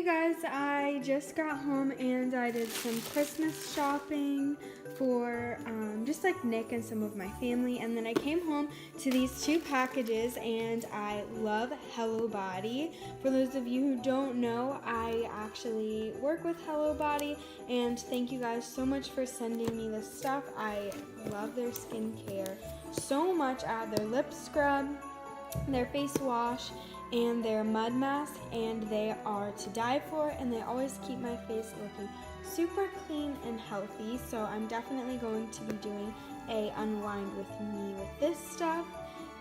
guys, I just got home and I did some Christmas shopping for just like Nick and some of my family, and then I came home to these two packages, and I love Hello Body. For those of you who don't know, I actually work with Hello Body, and thank you guys so much for sending me this stuff. I love their skincare so much. I have their lip scrub, their face wash, and their mud mask, and they are to die for, and they always keep my face looking super clean and healthy. So I'm definitely going to be doing a unwind with me with this stuff,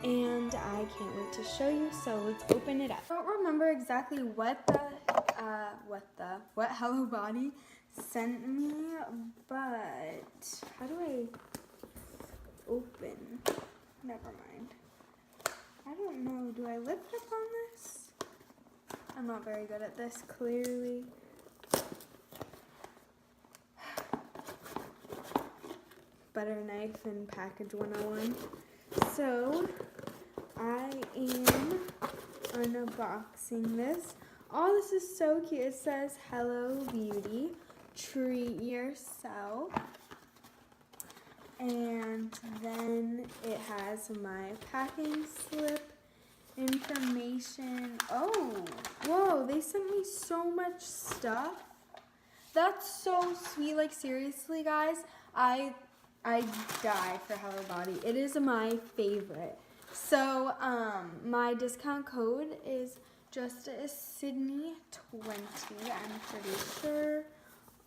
and I can't wait to show you. So let's open it up. I don't remember exactly what Hello Body sent me, but how do I open? Never mind. I don't know. Do I lift up on this? I'm not very good at this, clearly. Butter knife and package 101. So, I am unboxing this. Oh, this is so cute. It says, Hello Beauty, treat yourself. And then it has my packing slip information. Oh, whoa, they sent me so much stuff. That's so sweet. Like, seriously, guys, I die for Hello Body. It is my favorite. So, my discount code is just Sydney20, I'm pretty sure.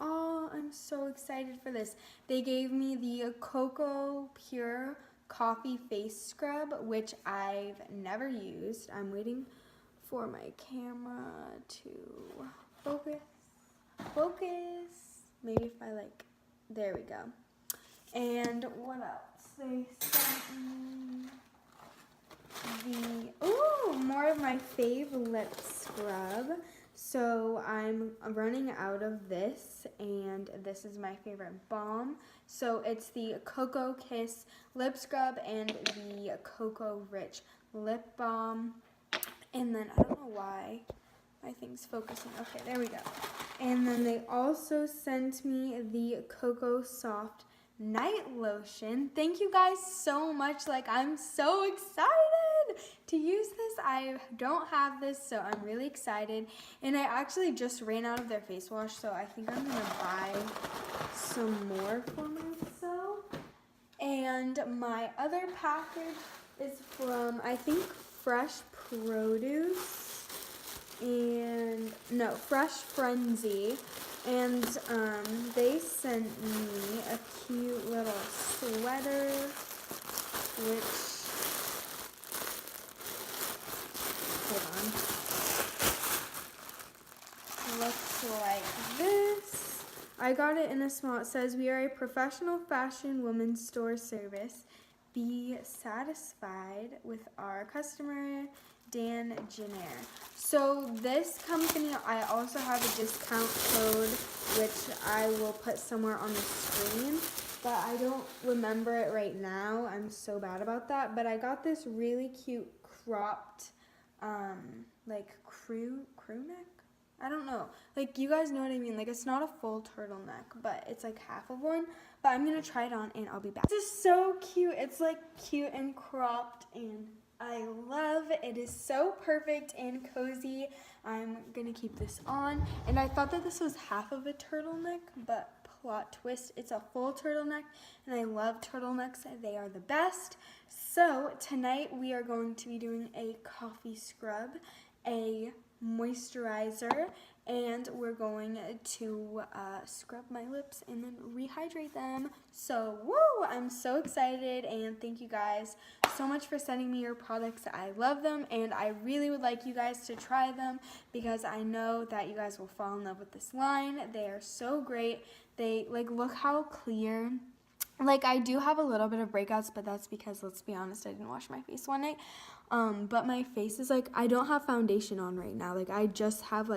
Oh, I'm so excited for this. They gave me the Cocoa Pure Coffee Face Scrub, which I've never used. I'm waiting for my camera to focus. Maybe if I there we go. And what else? They sent me more of my fave lip scrub. So I'm running out of this, and this is my favorite balm. So it's the Cocoa Kiss Lip Scrub and the Cocoa Rich Lip Balm. And then, I don't know why my thing's focusing. Okay, there we go. And then they also sent me the Cocoa Soft Night Lotion. Thank you guys so much. I'm so excited to use this. I don't have this, so I'm really excited. And I actually just ran out of their face wash, so I think I'm gonna buy some more for myself. And my other package is from, I think, Fresh Produce and no, Fresh Frenzy. And they sent me a cute little sweater, which, hold on, looks like this. I got it in a small. It says, we are a professional fashion women's store service. Be satisfied with our customer, Dan Jenner. So this company, I also have a discount code, which I will put somewhere on the screen, but I don't remember it right now. I'm so bad about that. But I got this really cute cropped, crew neck? I don't know. You guys know what I mean. It's not a full turtleneck, but it's half of one. But I'm going to try it on, and I'll be back. This is so cute. It's cute and cropped, and I love it. It is so perfect and cozy. I'm gonna keep this on. And I thought that this was half of a turtleneck, but plot twist, it's a full turtleneck, and I love turtlenecks. They are the best. So tonight we are going to be doing a coffee scrub, a moisturizer, and we're going to scrub my lips and then rehydrate them. So, woo! I'm so excited, and thank you guys so much for sending me your products. I love them, and I really would like you guys to try them because I know that you guys will fall in love with this line. They are so great. They, look how clear. I do have a little bit of breakouts, but that's because, let's be honest, I didn't wash my face one night. But my face is I don't have foundation on right now. I just have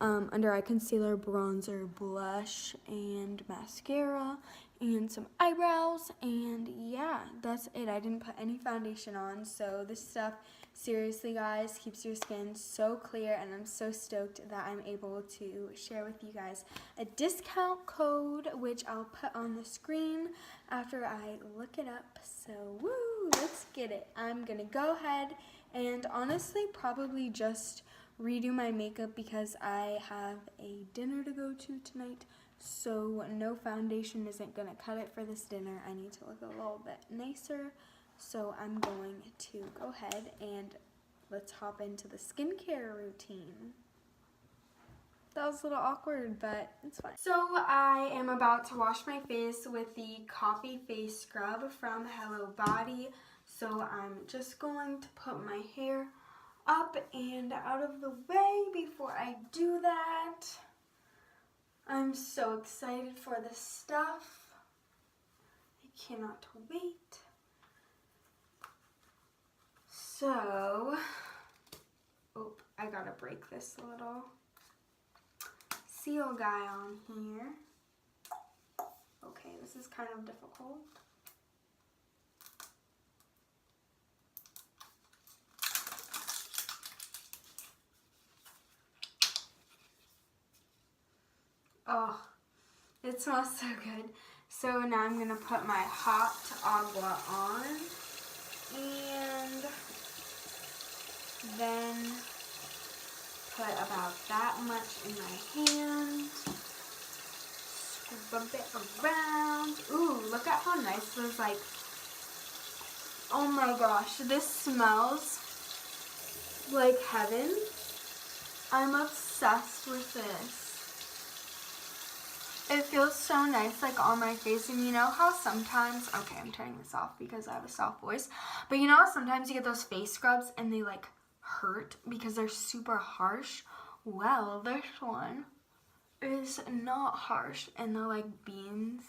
under eye concealer, bronzer, blush, and mascara, and some eyebrows, and yeah, that's it. I didn't put any foundation on, so this stuff Seriously, guys, keeps your skin so clear, and I'm so stoked that I'm able to share with you guys a discount code, which I'll put on the screen after I look it up. So, woo, let's get it. I'm gonna go ahead and honestly probably just redo my makeup because I have a dinner to go to tonight. So no foundation isn't gonna cut it for this dinner. I need to look a little bit nicer. So I'm going to go ahead and let's hop into the skincare routine. That was a little awkward, but it's fine. So I am about to wash my face with the Coffee Face Scrub from Hello Body. So I'm just going to put my hair up and out of the way before I do that. I'm so excited for this stuff. I cannot wait. So, I gotta break this little seal guy on here. Okay, this is kind of difficult. Oh, it smells so good. So now I'm gonna put my hot agua on and then put about that much in my hand. Scoop it around. Ooh, look at how nice this, like, oh my gosh, this smells like heaven. I'm obsessed with this. It feels so nice, like, on my face. And you know how sometimes, okay, I'm turning this off because I have a soft voice, but you know how sometimes you get those face scrubs and they, like, hurt because they're super harsh? Well, this one is not harsh, and the, like, beans,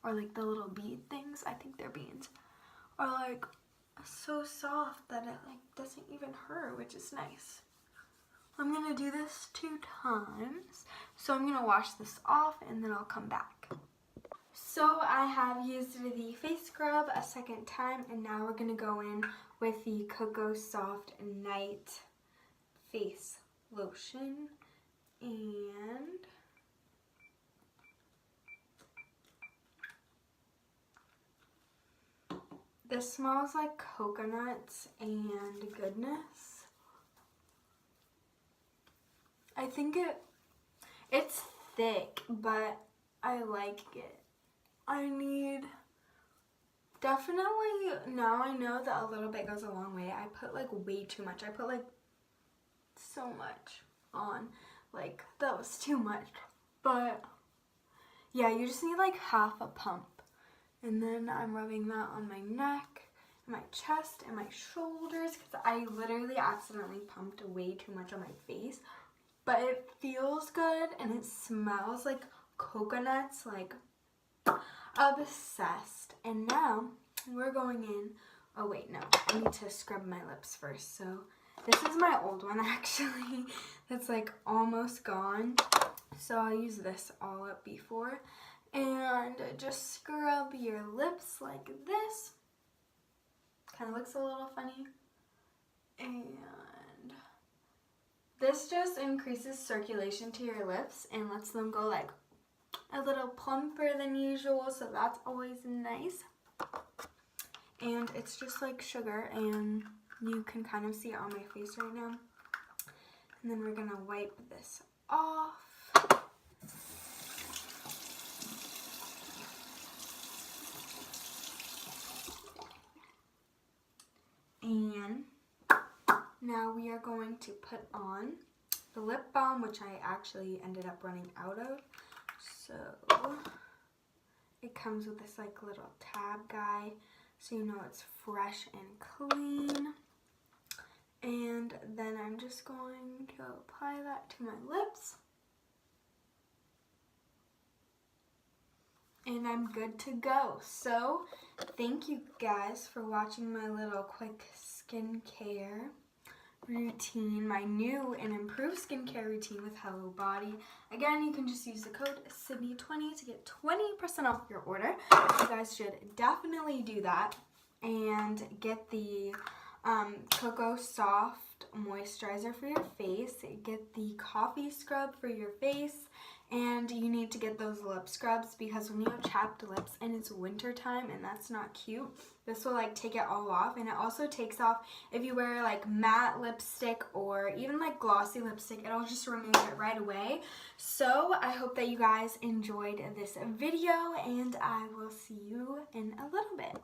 or, like, the little bead things, I think they're beans, are, like, so soft that it, like, doesn't even hurt, which is nice. I'm gonna do this 2 times. So I'm gonna wash this off and then I'll come back. So I have used the face scrub a second time, and now we're gonna go in with the Cocoa Soft Night Face Lotion. And this smells like coconuts and goodness. I think it's thick, but I like it. Definitely, now I know that a little bit goes a long way. I put, like, way too much. I put, like, so much on. Like, that was too much. But, yeah, you just need, like, half a pump. And then I'm rubbing that on my neck, my chest, and my shoulders, because I literally accidentally pumped way too much on my face. But it feels good, and it smells like coconuts, like, obsessed. And now we're going in. Oh wait, no, I need to scrub my lips first. So this is my old one, actually, that's, like, almost gone. So I'll use this all up before, and just scrub your lips like this. Kind of looks a little funny. And this just increases circulation to your lips and lets them go, like, a little plumper than usual, so that's always nice. And it's just like sugar, and you can kind of see it on my face right now. And then we're gonna wipe this off. And now we are going to put on the lip balm, which I actually ended up running out of. So it comes with this, like, little tab guy, so you know it's fresh and clean. And then I'm just going to apply that to my lips. And I'm good to go. So thank you guys for watching my little quick skincare routine, my new and improved skincare routine with Hello Body. Again, you can just use the code Sydney20 to get 20% off your order. You guys should definitely do that and get the Cocoa Soft moisturizer for your face. Get the coffee scrub for your face, and you need to get those lip scrubs because when you have chapped lips and it's winter time and that's not cute, this will like take it all off. And it also takes off if you wear like matte lipstick or even like glossy lipstick, it'll just remove it right away. So I hope that you guys enjoyed this video, and I will see you in a little bit.